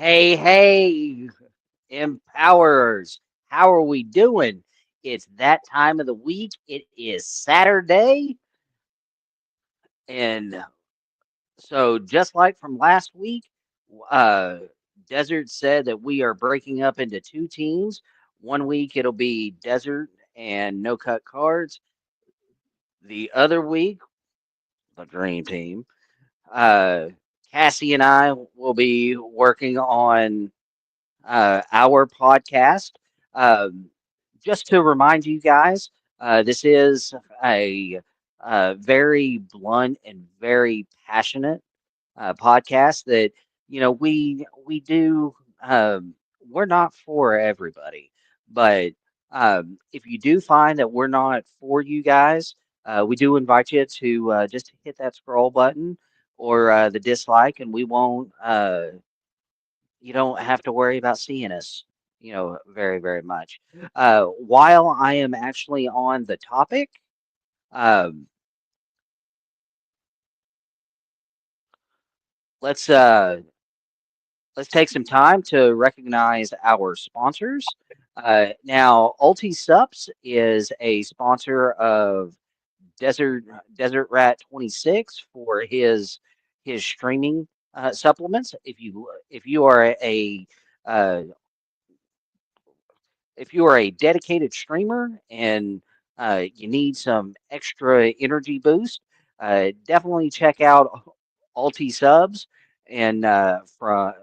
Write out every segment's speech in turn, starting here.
Hey, hey, Empowerers. How are we doing? It's that time of the week. It is Saturday. And so, just like from last week, uh, Desert said that we are breaking up into two teams. One week it'll be Desert and no cut cards. The other week, the Dream Team. Uh, Cassie and I will be working on our podcast. Um, just to remind you guys, this is a very blunt and very passionate podcast that we do. We're not for everybody, but if you do find that we're not for you guys, we do invite you to just hit that scroll button or the dislike, and we won't. You don't have to worry about seeing us, very, very much. While I am actually on the topic, um, let's uh, let's take some time to recognize our sponsors. Now, Ulti Sups is a sponsor of Desert Desert Rat 26 for his streaming supplements. If you are a uh, if you are a dedicated streamer and you need some extra energy boost, definitely check out Alti Subs. And from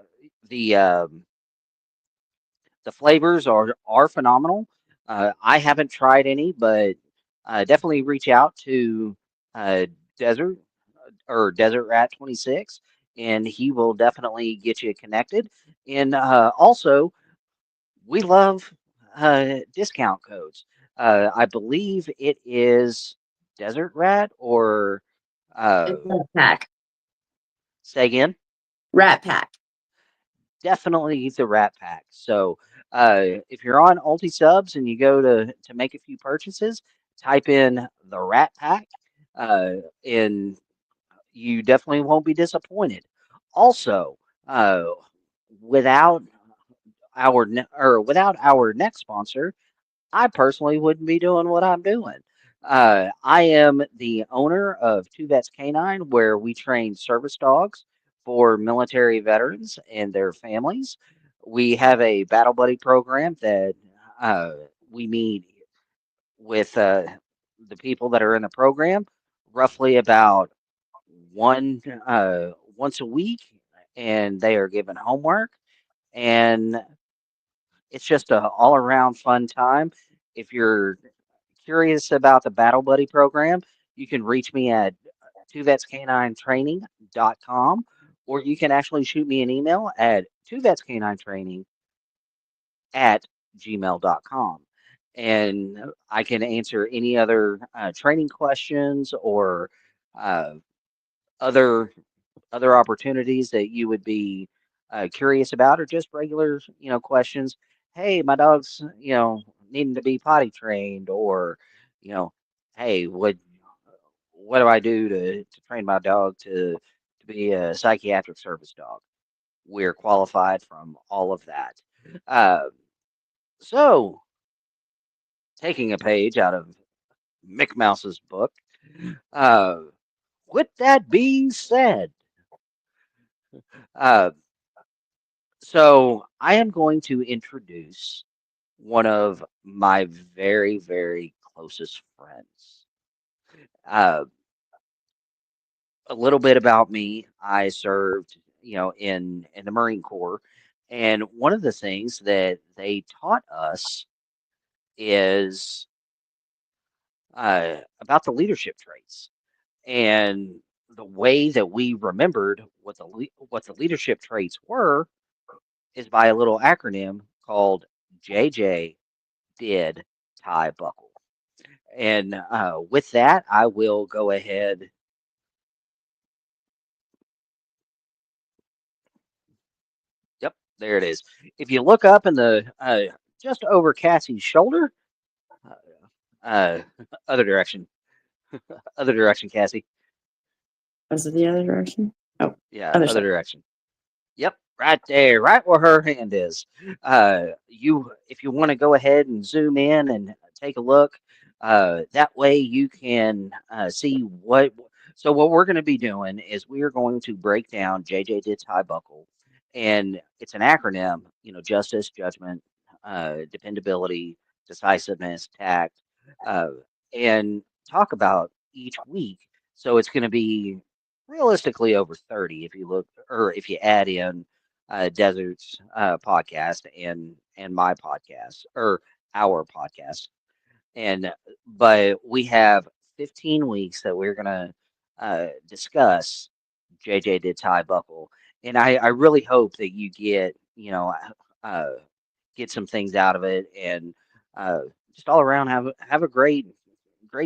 the um, the flavors are phenomenal. I haven't tried any, but definitely reach out to uh, Desert or Desert Rat 26, and he will definitely get you connected. And also, we love discount codes. I believe it is Desert Rat or uh, It's Rat Pack. say again. Rat Pack. Definitely the Rat Pack. So if you're on Ulti Subs and you go to make a few purchases, type in the Rat Pack, and you definitely won't be disappointed. Also, uh, without without our next sponsor, I personally wouldn't be doing what I'm doing. I am the owner of Two Vets Canine, where we train service dogs for military veterans and their families. We have a battle buddy program that uh, we meet with the people that are in the program roughly about once a week, and they are given homework, and it's just a all around fun time. If you're curious about the Battle Buddy program, you can reach me at 2vetscaninetraining.com, or you can actually shoot me an email at 2vetscaninetraining at gmail.com. And I can answer any other training questions or uh, other other opportunities that you would be curious about, or just regular, questions. Hey, my dog's, needing to be potty trained, or, you know, hey, what do I do to train my dog to be a psychiatric service dog? We're qualified from all of that. Uh, so, taking a page out of Mick Mouse's book, uh, with that being said, uh, so I am going to introduce one of my very, very closest friends. Uh, a little bit about me. I served, in the Marine Corps, and one of the things that they taught us is about the leadership traits, and the way that we remembered what the leadership traits were is by a little acronym called JJ did tie buckle. And with that, I will go ahead. Yep, there it is. If you look up in the just over Cassie's shoulder, uh, uh, other direction, other direction, Cassie. Was it the other direction? Oh, Yeah, other other side. direction. Yep. right there, right where her hand is. If you want to go ahead and zoom in and take a look, that way you can see what. So what we're going to be doing is we are going to break down JJ Did Tie Buckle, and it's an acronym. Justice, judgment, dependability, decisiveness, tact, uh, and talk about each week. So it's going to be realistically over 30 if you look, or if you add in Desert's podcast and my podcast, or our podcast. And but we have 15 weeks that we're gonna discuss JJ Did Tie Buckle, and I really hope that you uh, get some things out of it, and uh, just all around have a great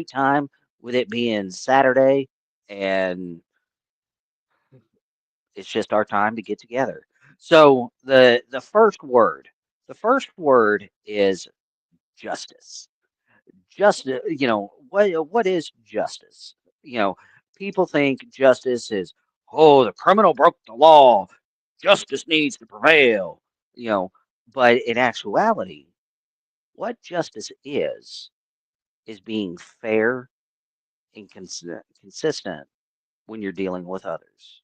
time with it being Saturday, and it's just our time to get together. So the first word is justice. Justice, what is justice? You know, People think justice is, oh, the criminal broke the law. Justice needs to prevail. You know, but in actuality, what justice is being fair and consistent when you're dealing with others.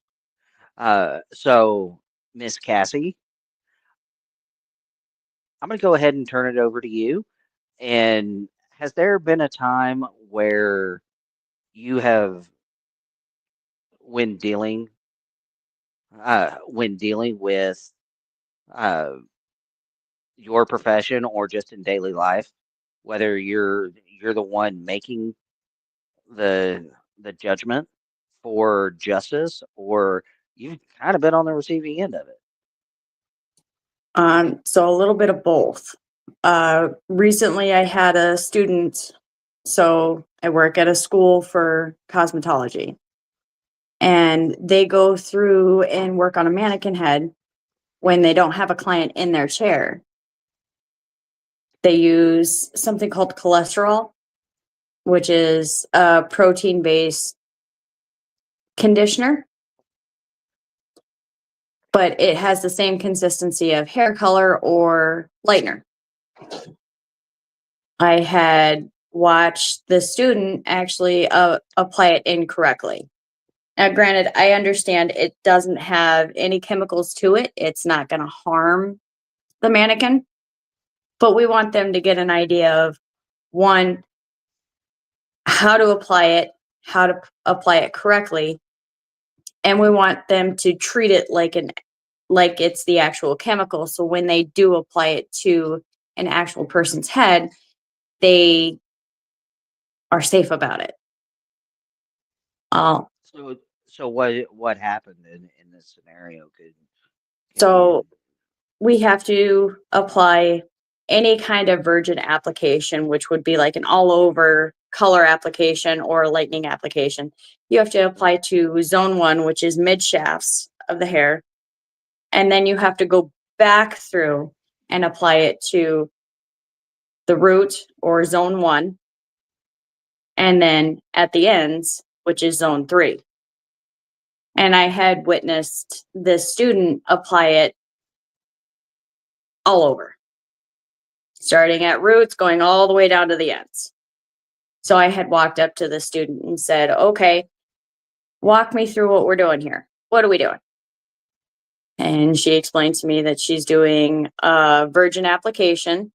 So, Miss Cassie, I'm going to go ahead and turn it over to you. And has there been a time where you have, when dealing, when dealing with uh, your profession or just in daily life, whether you're the one making the judgment for justice, or you've kind of been on the receiving end of it? So a little bit of both. Recently I had a student, so I work at a school for cosmetology, and they go through and work on a mannequin head when they don't have a client in their chair. They use something called cholesterol, which is a protein-based conditioner, but it has the same consistency of hair color or lightener. I had watched the student actually apply it incorrectly. Now, granted, I understand it doesn't have any chemicals to it. It's not going to harm the mannequin, but we want them to get an idea of, one, how to apply it, how to apply it correctly, and we want them to treat it like it's the actual chemical. So when they do apply it to an actual person's head, they are safe about it. Uh, So, what happened in this scenario? Can so you? we have to apply any kind of virgin application, which would be like an all over color application or a lightning application. You have to apply to zone one, which is mid shafts of the hair. And then you have to go back through and apply it to the root or zone one. And then at the ends, which is zone three. And I had witnessed this student apply it all over, starting at roots, going all the way down to the ends. So I had walked up to the student and said, okay, walk me through what we're doing here. What are we doing? And she explained to me that she's doing a virgin application,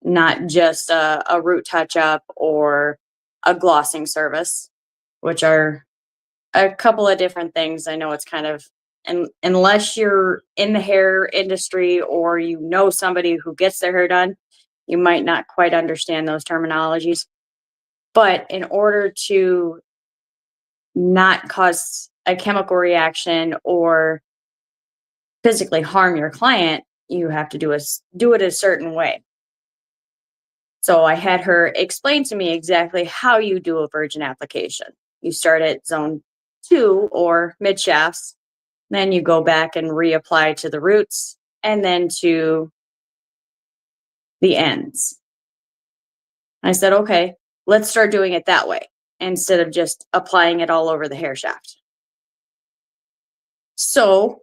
not just a root touch up or a glossing service, which are a couple of different things. I know it's kind of, and unless you're in the hair industry or you know somebody who gets their hair done, you might not quite understand those terminologies. But in order to not cause a chemical reaction or physically harm your client, you have to do it a certain way. So I had her explain to me exactly how you do a virgin application. You start at zone 2 or mid shafts, then you go back and reapply to the roots and then to the ends. I said, okay, let's start doing it that way instead of just applying it all over the hair shaft. So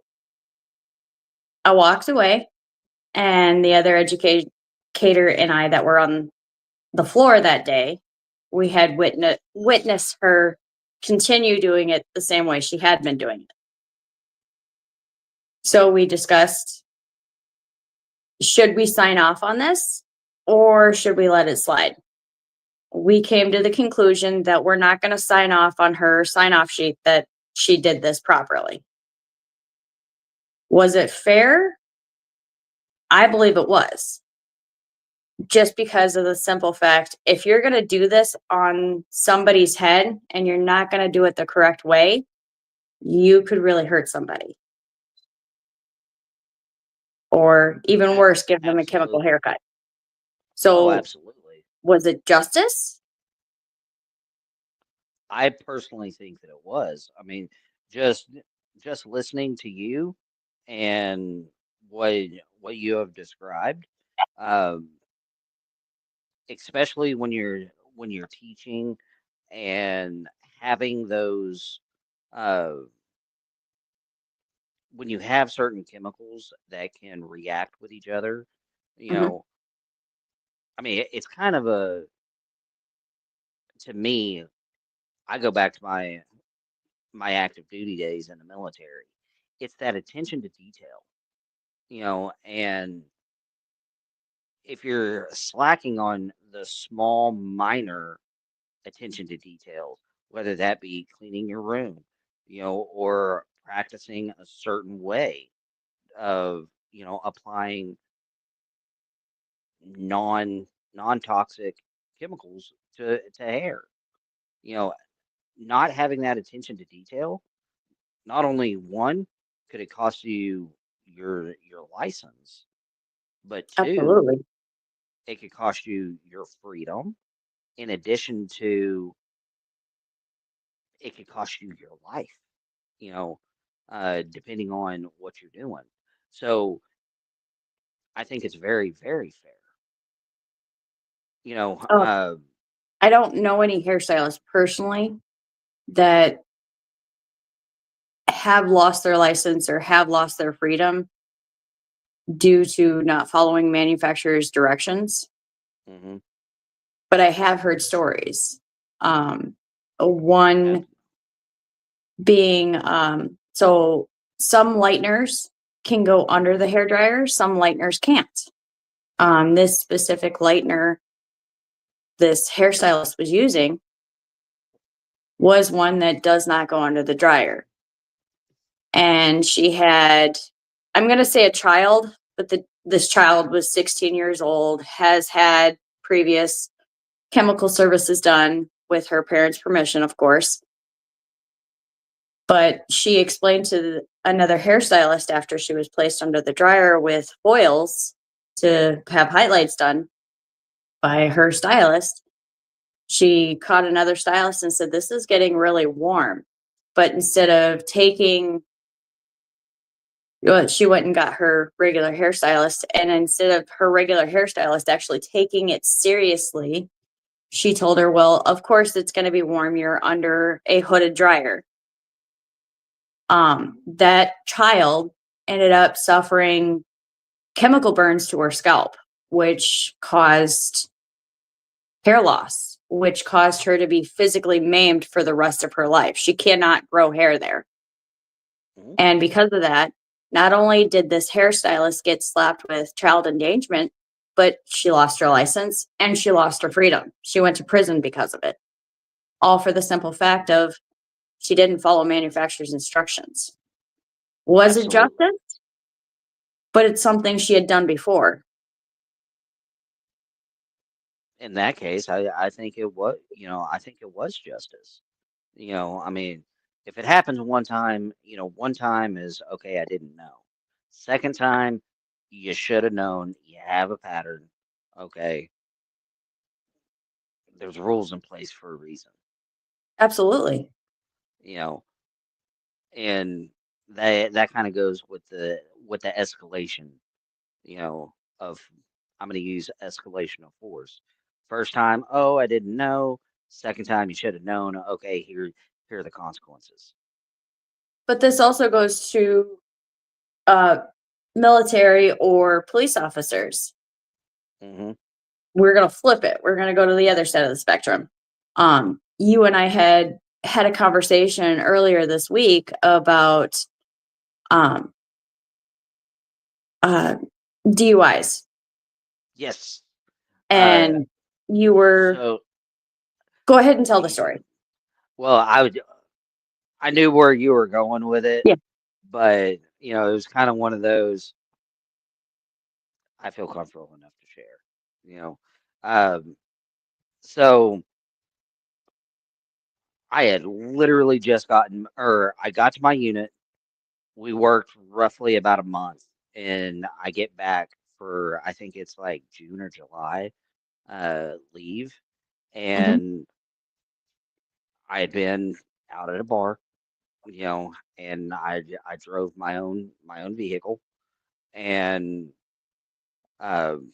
I walked away, and the other educator and I that were on the floor that day, we had witnessed her continue doing it the same way she had been doing it. So we discussed, should we sign off on this or should we let it slide? We came to the conclusion that we're not going to sign off on her sign off sheet that she did this properly. Was it fair? I believe it was. Just because of the simple fact, if you're going to do this on somebody's head and you're not going to do it the correct way, you could really hurt somebody. Or even worse, give them a chemical Absolutely. haircut. Oh, So, absolutely. was it justice? I personally think that it was. I mean, just just listening to you and what what you have described, um, especially when you're teaching and having those uh, when you have certain chemicals that can react with each other, you Mhm. know, I mean, it's kind of a to me. I go back to my active duty days in the military. It's that attention to detail, and if you're slacking on the small, minor attention to details, whether that be cleaning your room, or practicing a certain way of, applying non-toxic chemicals to hair, you know, not having that attention to detail, not only one, could it cost you your license, but two, Absolutely. it could cost you your freedom. In addition to, it could cost you your life, you know, depending on what you're doing. So I think it's very, very fair. You know, Oh, I don't know any hairstylists personally that have lost their license or have lost their freedom due to not following manufacturer's directions, hmm but I have heard stories. One being, so some lighteners can go under the hair dryer, some lighteners can't. This specific lightener this hairstylist was using was one that does not go under the dryer. And she had, I'm going to say a child, but this child was 16 years old, has had previous chemical services done with her parents' permission, of course. But she explained to another hairstylist after she was placed under the dryer with foils to have highlights done by her stylist. She caught another stylist and said, "This is getting really warm." But instead of taking, well, she went and got her regular hairstylist. And instead of her regular hairstylist actually taking it seriously, she told her, "Well, of course it's going to be warm. You're under a hooded dryer." That child ended up suffering chemical burns to her scalp, which caused hair loss, which caused her to be physically maimed for the rest of her life. She cannot grow hair there. hmm And because of that, not only did this hairstylist get slapped with child endangerment, but she lost her license and she lost her freedom. She went to prison because of it. All for the simple fact of she didn't follow manufacturer's instructions. Was it absolutely. justice? But it's something she had done before. In that case, I think it was, I think it was justice. I mean, if it happens one time, one time is okay, I didn't know. Second time, you should have known. You have a pattern. Okay, there's rules in place for a reason. Absolutely. You know, and that kind of goes with the escalation. Of I'm going to use escalation of force. First time, oh, I didn't know. Second time, you should have known. Okay, here are the consequences. But this also goes to uh, military or police officers. Hmm. We're going to flip it. We're going to go to the other side of the spectrum. You and I had a conversation earlier this week about um, DUIs, Yes. and you were So, go ahead and tell the y- story. well, I knew where you were going with it, Yeah. but it was kind of one of those I feel comfortable enough to share. You know, um, so I had literally just gotten, or I got to my unit. We worked roughly about a month, and I get back for I think it's like June or July leave, Hmm. and I had been out at a bar, and I drove my own vehicle, and um,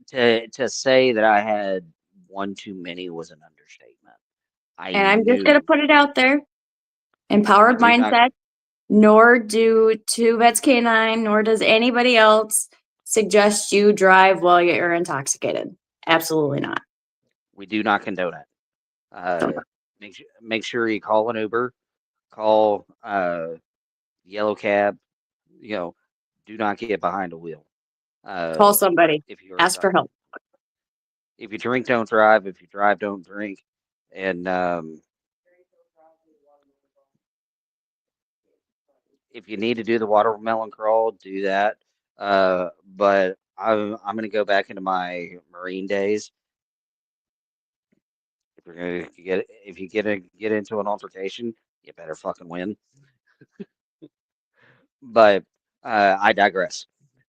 to say that I had one too many was an understatement. I And I'm just going to knew put it out there. I Empowered do not. mindset, nor do Two Vets Canine, nor does anybody else suggest you drive while you're intoxicated. Absolutely not. We do not condone it. Don't. Make sure you call an Uber, call yellow cab. You know, do not get behind a wheel. Call Uh, somebody. if you're Ask for help. if you drink, don't drive. If you drive, don't drink. And if you need to do the watermelon crawl, do that. But I'm gonna go back into my Marine days. If you get into an altercation, you better fucking win. But I digress.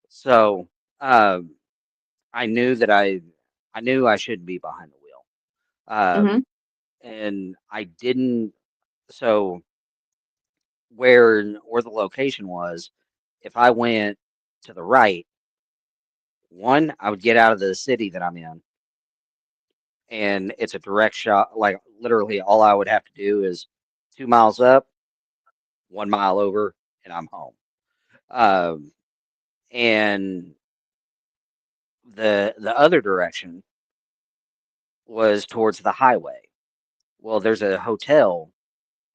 So um, I knew that I knew I shouldn't be behind the wheel. Hmm. And I didn't. So where the location was, if I went to the right, one, I would get out of the city that I'm in, and it's a direct shot. Like literally, all I would have to do is 2 miles up, 1 mile over, and I'm home. Um, and the other direction was towards the highway. Well, there's a hotel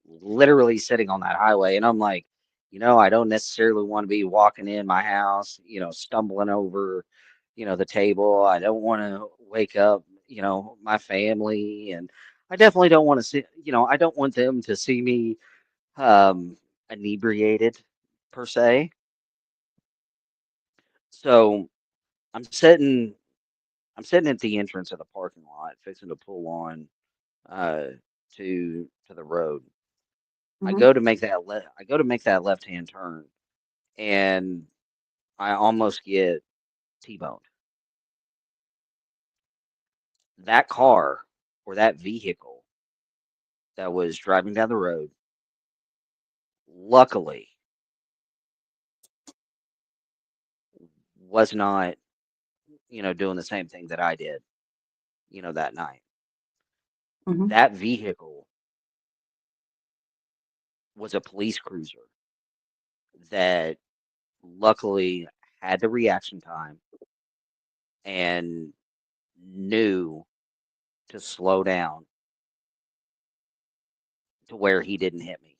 literally sitting on that highway, and I'm like, I don't necessarily want to be walking in my house, stumbling over, the table. I don't want to wake up, my family, and I definitely don't want to see, I don't want them to see me um inebriated per se. So I'm sitting I'm sitting at the entrance of the parking lot, fixing to pull on uh to the road. Hmm. I go to make that left-hand turn, and I almost get T-boned. That car or that vehicle that was driving down the road, luckily, was not, doing the same thing that I did, that night. Hmm. That vehicle was a police cruiser that luckily had the reaction time and knew to slow down to where he didn't hit me.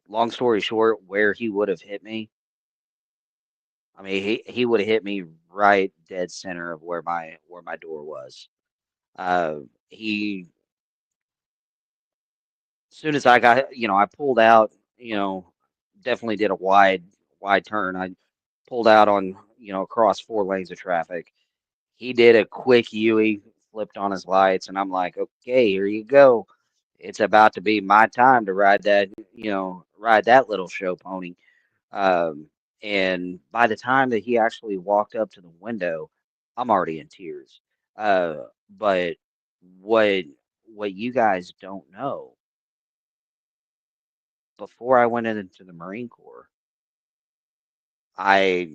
Long story short, where he would have hit me, I mean, he would have hit me right dead center of where my door was. He As soon as I got, I pulled out, definitely did a wide turn. I pulled out on, across 4 lanes of traffic. He did a quick U-turn, flipped on his lights, and I'm like, okay, here you go. It's about to be my time to ride that little show pony. Um, and by the time that he actually walked up to the window, I'm already in tears. But what what you guys don't know, before I went into the Marine Corps, I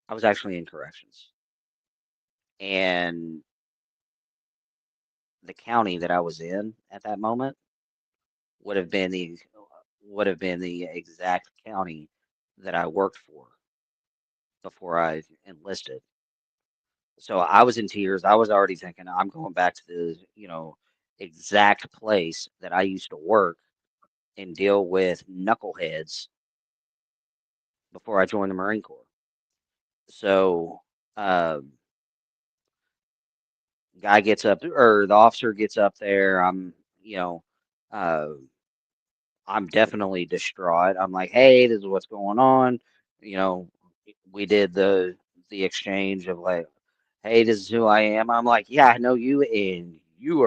I was actually in corrections, and the county that I was in at that moment would have been the would have been the exact county that I worked for before I enlisted. So I was in tears. I was already thinking I'm going back to the, exact place that I used to work and deal with knuckleheads before I joined the Marine Corps. So, um, guy gets up, or the officer gets up there. You know, uh, I'm definitely distraught. I'm like, hey, this is what's going on. You know, we did the exchange of like, hey, this is who I am. I'm like, yeah, I know you, and you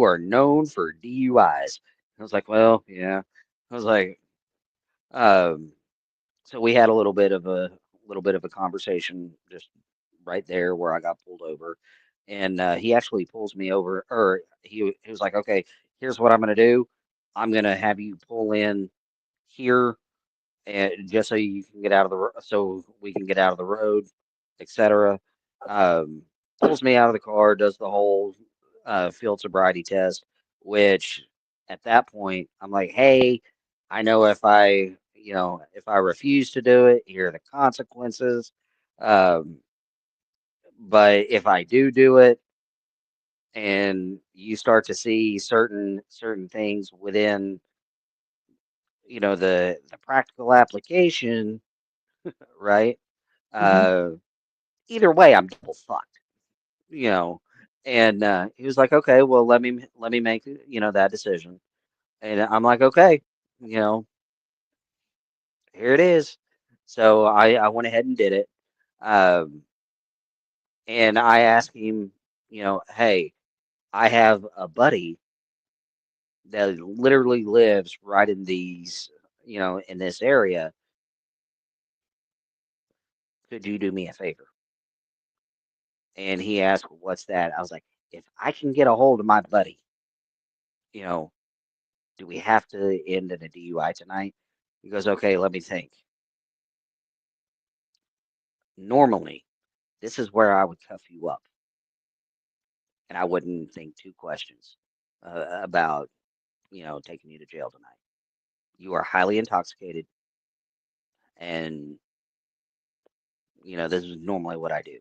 are known for DUIs. I was like, well, yeah. I was like, um, so we had a little bit of a conversation just right there where I got pulled over, and he actually pulls me over, or he was like, okay, here's what I'm gonna do. I'm gonna have you pull in here, and just so you can get out of the so we can get out of the road, etc. Um, Pulls me out of the car, does the whole field sobriety test, which at that point I'm like, hey, I know if I refuse to do it, here are the consequences. Um, but if I do it, and you start to see certain things within the practical application, right? Mhm. Uh, Either way, I'm double fucked, you know. And he was like, okay, well, let me make that decision. And I'm like, okay, you know, here it is. So I went ahead and did it. Um, and I asked him, hey, I have a buddy that literally lives right in in this area. Could you do me a favor? And he asked, what's that? I was like, if I can get a hold of my buddy, you know, do we have to end in a DUI tonight? He goes, okay, let me think. Normally, this is where I would cuff you up, and I wouldn't think two questions about, taking you to jail tonight. You are highly intoxicated, and, this is normally what I do.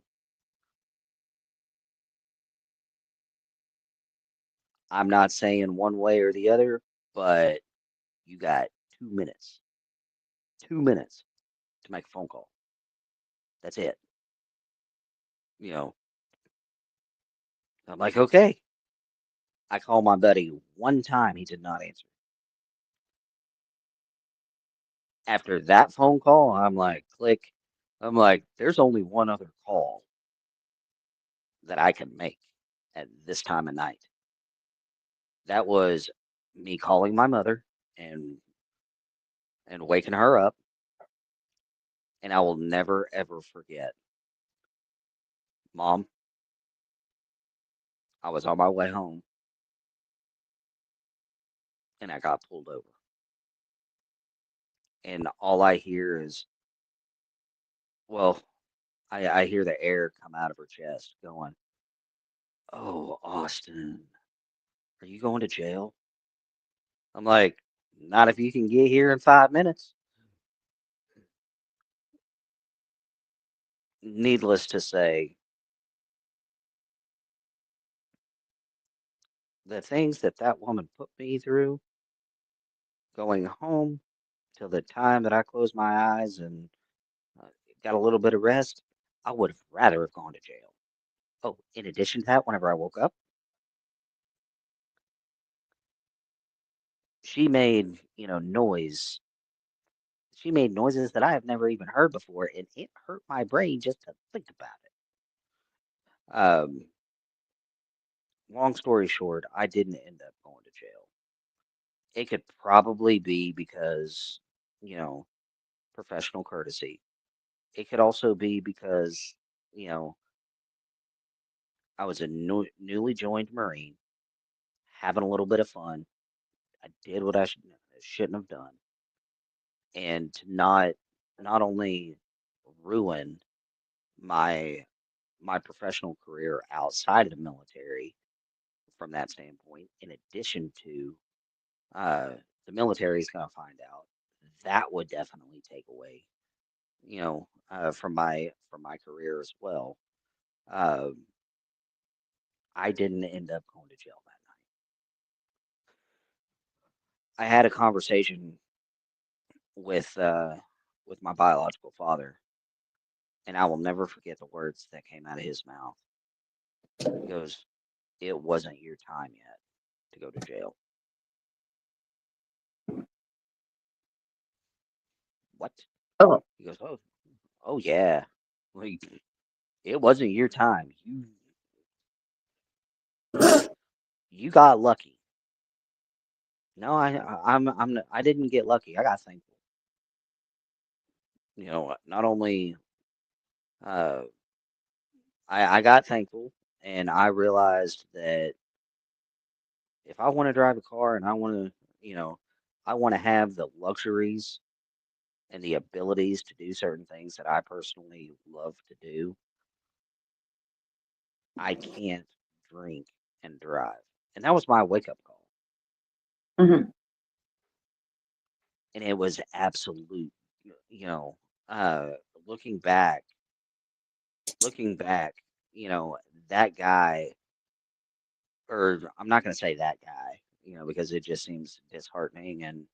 I'm not saying one way or the other, but you got 2 minutes, 2 minutes to make a phone call. That's it. You know, I'm like, okay. I called my buddy one time. He did not answer. After that phone call, I'm like, click. I'm like, there's only one other call that I can make at this time of night. That was me calling my mother and waking her up, and I will never ever forget. Mom, I was on my way home and I got pulled over. And all I hear is, well, I hear the air come out of her chest going, oh, Austin, are you going to jail? I'm like, not if you can get here in 5 minutes. Needless to say, the things that woman put me through, going home till the time that I closed my eyes and uh, got a little bit of rest, I would have rather have gone to jail. Oh, in addition to that, whenever I woke up, she made, noise. She made noises that I have never even heard before, and it hurt my brain just to think about it. Um, Long story short, I didn't end up going to jail. It could probably be because, you know, professional courtesy. It could also be because, you know, I was a newly joined Marine, having a little bit of fun. I did what I shouldn't have done, and to not only ruin my professional career outside of the military from that standpoint, in addition to uh, the military is going to find out, that would definitely take away, from my career as well. Um, I didn't end up going to jail that night. I had a conversation with uh, with my biological father, and I will never forget the words that came out of his mouth. He goes, "It wasn't your time yet to go to jail." What? Oh, He goes, "Oh yeah, like it wasn't your time. You got lucky." No, I didn't get lucky. I got thankful. Not only uh, I got thankful, and I realized that if I want to drive a car and I want to have the luxuries and the abilities to do certain things that I personally love to do, I can't drink and drive. And that was my wake up call. mhm. And it was absolute, you know, uh, looking back, looking back, you know, that guy, or I'm not going to say that guy, because it just seems disheartening. And,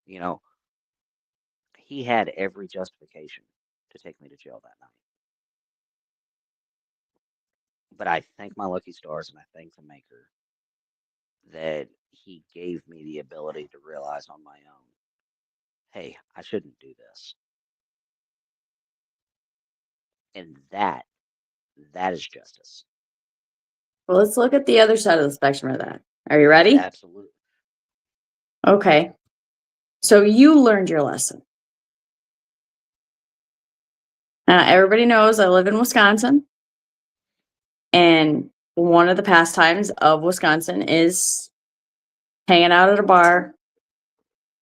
you know, he had every justification to take me to jail that night. But I thank my lucky stars and I thank the maker that he gave me the ability to realize on my own, hey, I shouldn't do this. And that is justice. Well, let's look at the other side of the spectrum of that. Are you ready? Absolutely. Okay. So you learned your lesson. Everybody knows I live in Wisconsin, and one of the pastimes of Wisconsin is hanging out at a bar,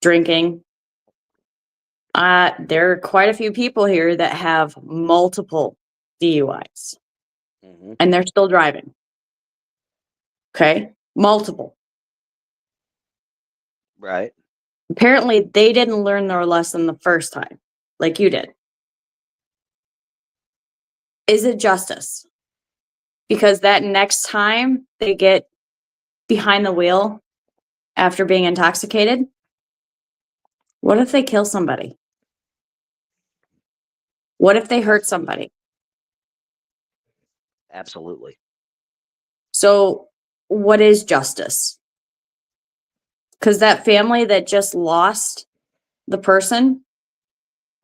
drinking. There are quite a few people here that have multiple DUIs, Hmm. and they're still driving. Okay, multiple. Right. Apparently, they didn't learn their lesson the first time, like you did. Is it justice? Because that next time they get behind the wheel after being intoxicated, what if they kill somebody? What if they hurt somebody? Absolutely. So, what is justice? Because that family that just lost the person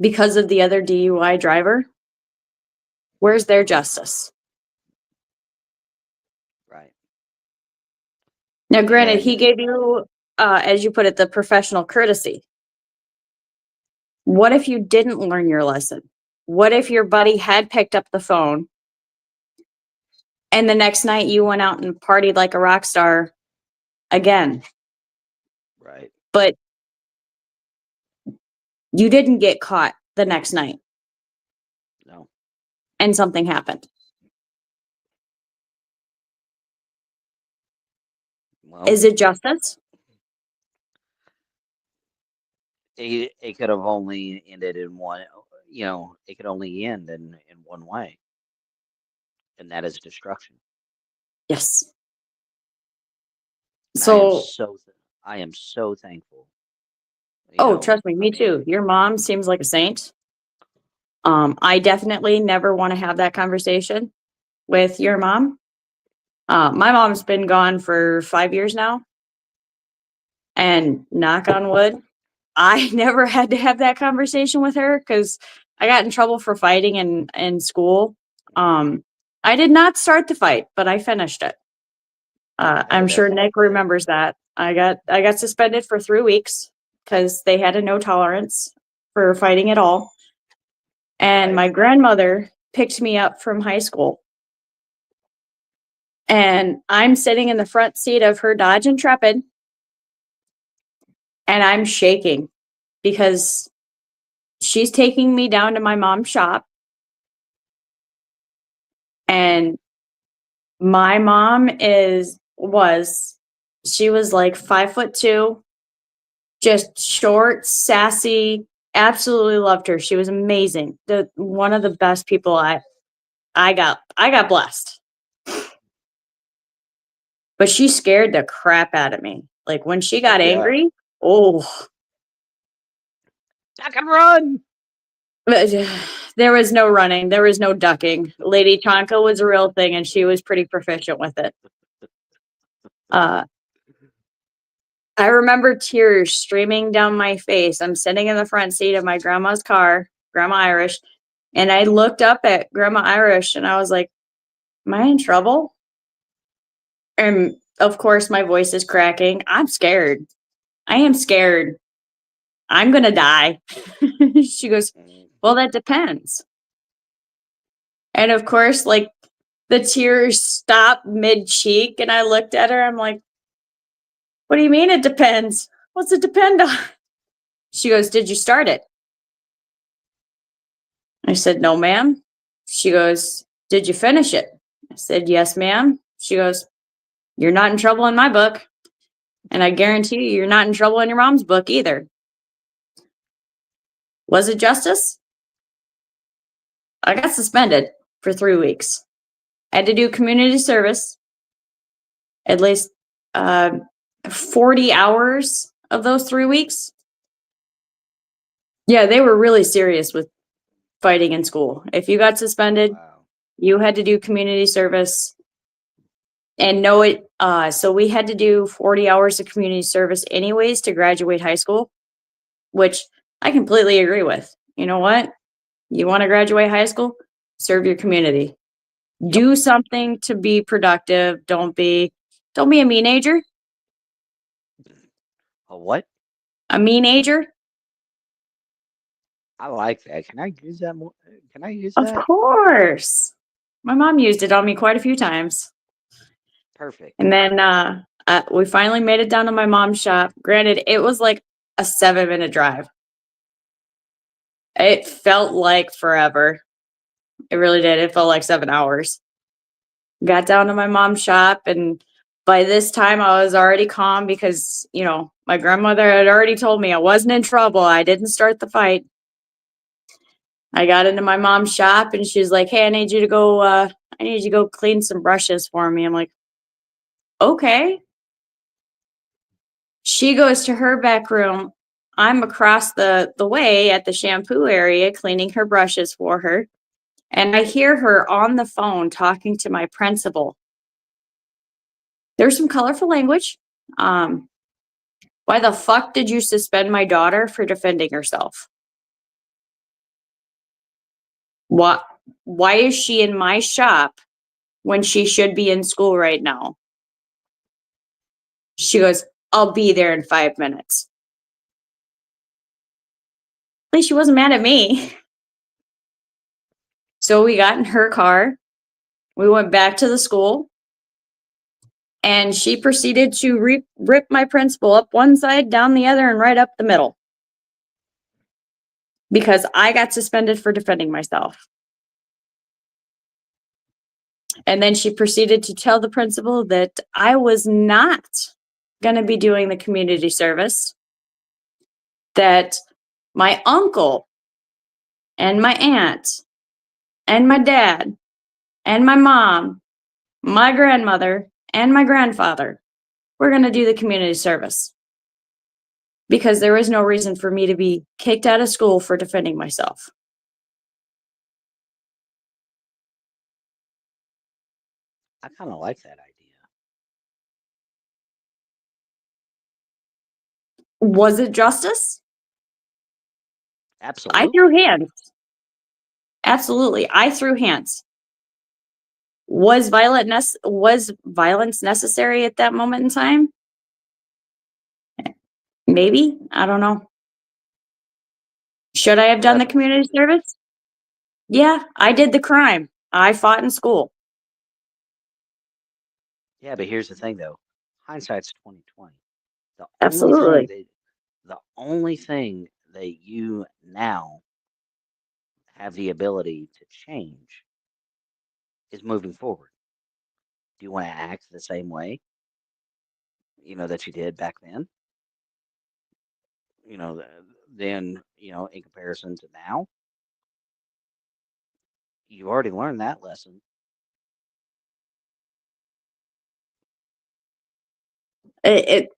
because of the other DUI driver, where's their justice? Right. Now, granted, And he gave you, as you put it, the professional courtesy. What if you didn't learn your lesson? What if your buddy had picked up the phone and the next night you went out and partied like a rock star again, right. but you didn't get caught the next night No. and something happened? Well, Is it justice? it could have only ended in one, it could only end in one way, and that is destruction. Yes. And So, I am so thankful. oh, trust me, I me mean, too. Your mom seems like a saint. I definitely never want to have that conversation with your mom. My mom's been gone for 5 years now, and knock on wood, I never had to have that conversation with her because I got in trouble for fighting in school. Um, I did not start the fight, but I finished it. I I'm could sure definitely Nick relate. remembers that. I got suspended for 3 weeks because they had a no tolerance for fighting at all. And Right. my grandmother picked me up from high school. And I'm sitting in the front seat of her Dodge Intrepid and I'm shaking because she's taking me down to my mom's shop. And my mom is was she was like 5'2", just short, sassy. Absolutely loved her. She was amazing. One of the best people I got blessed. But she scared the crap out of me. Like when she got Yeah. angry, oh, I can run. but, there was no running. There was no ducking. Lady Tonka was a real thing, and she was pretty proficient with it. I remember tears streaming down my face. I'm sitting in the front seat of my grandma's car, Grandma Irish, and I looked up at Grandma Irish and I was like, am I in trouble? And of course, my voice is cracking. I'm scared. I am scared. I'm going to die. She goes, well, that depends. And of course, like the tears stopped mid cheek. And I looked at her. I'm like, what do you mean it depends? What's it depend on? She goes, did you start it? I said, no, ma'am. She goes, did you finish it? I said, yes, ma'am. She goes, you're not in trouble in my book. And I guarantee you, you're not in trouble in your mom's book either. Was it justice? I got suspended for 3 weeks. I had to do community service, at least 40 hours of those 3 weeks. Yeah, they were really serious with fighting in school. If you got suspended, Wow. you had to do community service. And so we had to do 40 hours of community service anyways to graduate high school, which I completely agree with. You know what? You want to graduate high school? Serve your community. Yep. Do something to be productive. Don't be a mean-ager. A what? A mean-ager? I like that. Can I use that more? Can I use Of that? course. My mom used it on me quite a few times. Perfect. And then we finally made it down to my mom's shop. Granted, it was like a 7-minute drive. It felt like forever. It really did. It felt like 7 hours. Got down to my mom's shop, and by this time I was already calm because, my grandmother had already told me I wasn't in trouble. I didn't start the fight. I got into my mom's shop and she's like, hey, I need you to go clean some brushes for me. I'm like, okay. She goes to her back room. I'm across the way at the shampoo area cleaning her brushes for her. And I hear her on the phone talking to my principal. There's some colorful language. Why the fuck did you suspend my daughter for defending herself? Why is she in my shop when she should be in school right now? She goes, I'll be there in 5 minutes. At least she wasn't mad at me. So we got in her car. We went back to the school. And she proceeded to rip my principal up one side, down the other, and right up the middle. Because I got suspended for defending myself. And then she proceeded to tell the principal that I was not going to be doing the community service, that my uncle and my aunt and my dad and my mom, my grandmother and my grandfather were going to do the community service. Because there was no reason for me to be kicked out of school for defending myself. I kind of like that idea. Was it justice? I Absolutely. threw hands. Absolutely. I threw hands. Was violence necessary at that moment in time? Maybe. I don't know. Should I have Well, done the that's what community some do. service? Yeah, I did the crime. I fought in school. Yeah, but here's the thing, though. Hindsight's 2020. The only thing Absolutely. that the only thing that you now have the ability to change is moving forward. Do you want to act the same way? that you did back then. You know, then, in comparison to now, you've already learned that lesson. It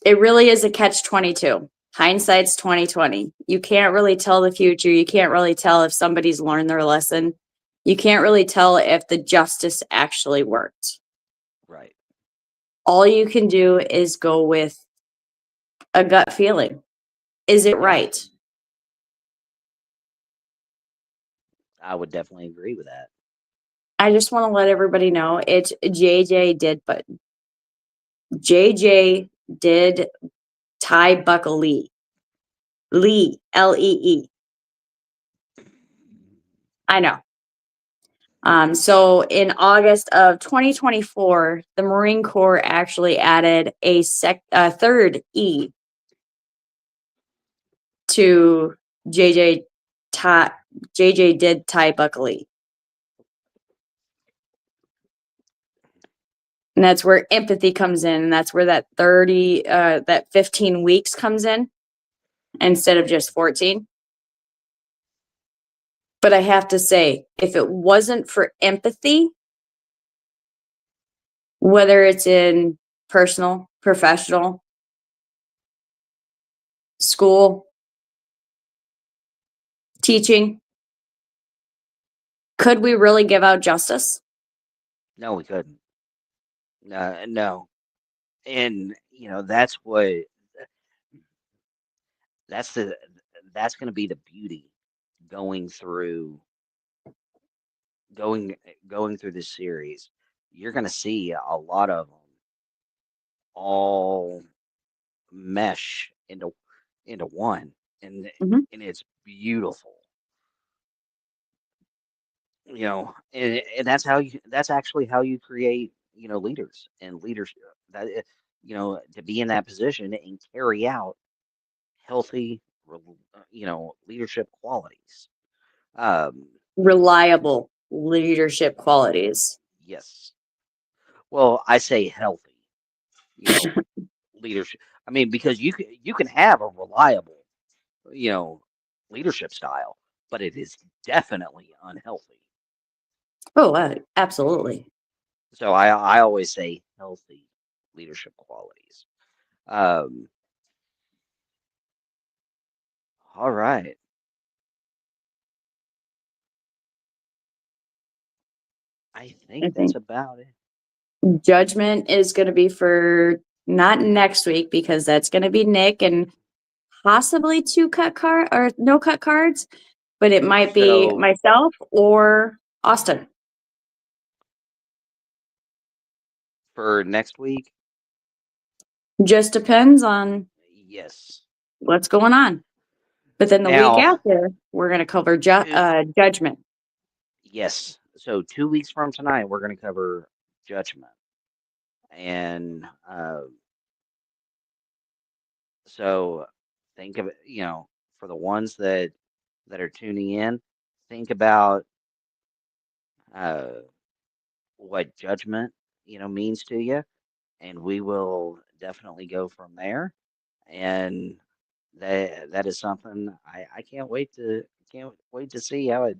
it really is a catch-22. Hindsight's 2020. You can't really tell the future. You can't really tell if somebody's learned their lesson. You can't really tell if the justice actually worked. Right. All you can do is go with a gut feeling. Is it Yeah, right? I would definitely agree with that. I just want to let everybody know it's JJ did, but JJ did tie buckle Lee. Lee, Lee. I know. So in August of 2024, the Marine Corps actually added a third E to JJ tie. JJ did tie buckley, and that's where empathy comes in, and that's where that 15 weeks comes in instead of just 14. But I have to say, if it wasn't for empathy, whether it's in personal, professional, school, teaching, could we really give out justice? No, we couldn't. No. And, that's the, that's going to be the beauty going through, going, going through this series. You're going to see a lot of them all mesh into one, and Mhm. and it's beautiful. And that's actually how you create, leaders and leadership. To be in that position and carry out healthy, leadership qualities. Um, Reliable leadership qualities. yes. Well, I say healthy, you know, leadership. I mean, because you can have a reliable, you know, leadership style, but it is definitely unhealthy. Oh, absolutely. So I always say healthy leadership qualities. Um, all right. I I think that's think about it. judgment is going to be for not next week because that's going to be Nick and possibly two cut card or no cut cards, but it might be So myself or Austin. for next week, Just depends on yes. what's going on. But then the week Now, after, we're going to cover two, judgment. yes. So 2 weeks from tonight, we're going to cover judgment, and so think of it. For the ones that are tuning in, think about uh, what judgment means to you, and we will definitely go from there. And that is something I can't wait to see how it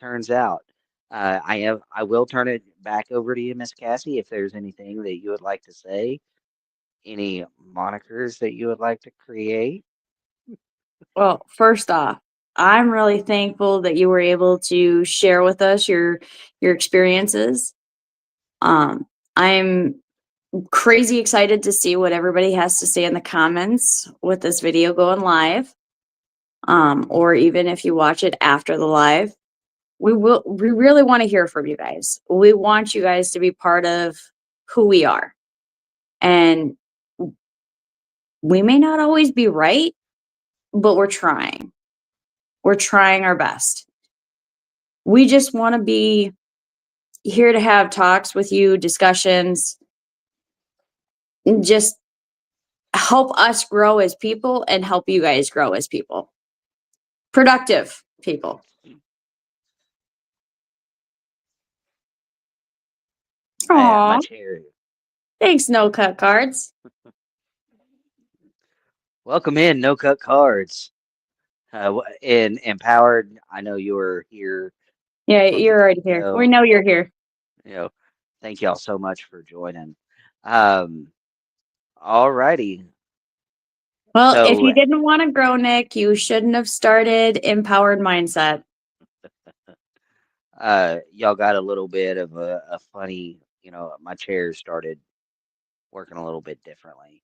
turns out. I will turn it back over to you, Miss Cassie, if there's anything that you would like to say, any monikers that you would like to create. Well, first off, I'm really thankful that you were able to share with us your experiences. I'm crazy excited to see what everybody has to say in the comments with this video going live. Or even if you watch it after the live. We really want to hear from you guys. We want you guys to be part of who we are. And we may not always be right, but we're trying. We're trying our best. We just want to be here to have talks with you, discussions, and just help us grow as people and help you guys grow as people. Productive people. I Aw, much hear you. Thanks, No Cut Cards. Welcome in, No Cut Cards. And Empowered, I know you're here Yeah, from the you're already here. We get-go. know you're here. You know, thank y'all so much for joining. Um, all righty. Well, if So you didn't want to grow, Nick, you shouldn't have started Empowered Mindset. y'all got a little bit of a funny, my chair started working a little bit differently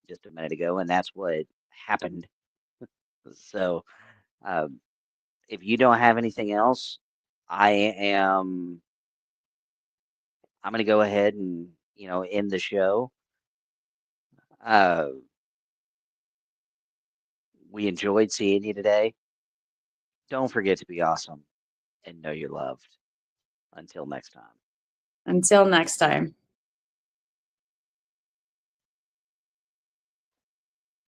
just a minute ago, and that's what happened. So um, if you don't have anything else, I'm going to go ahead and end the show. Uh, we enjoyed seeing you today. Don't forget to be awesome and know you're loved. Until next time. Until next time.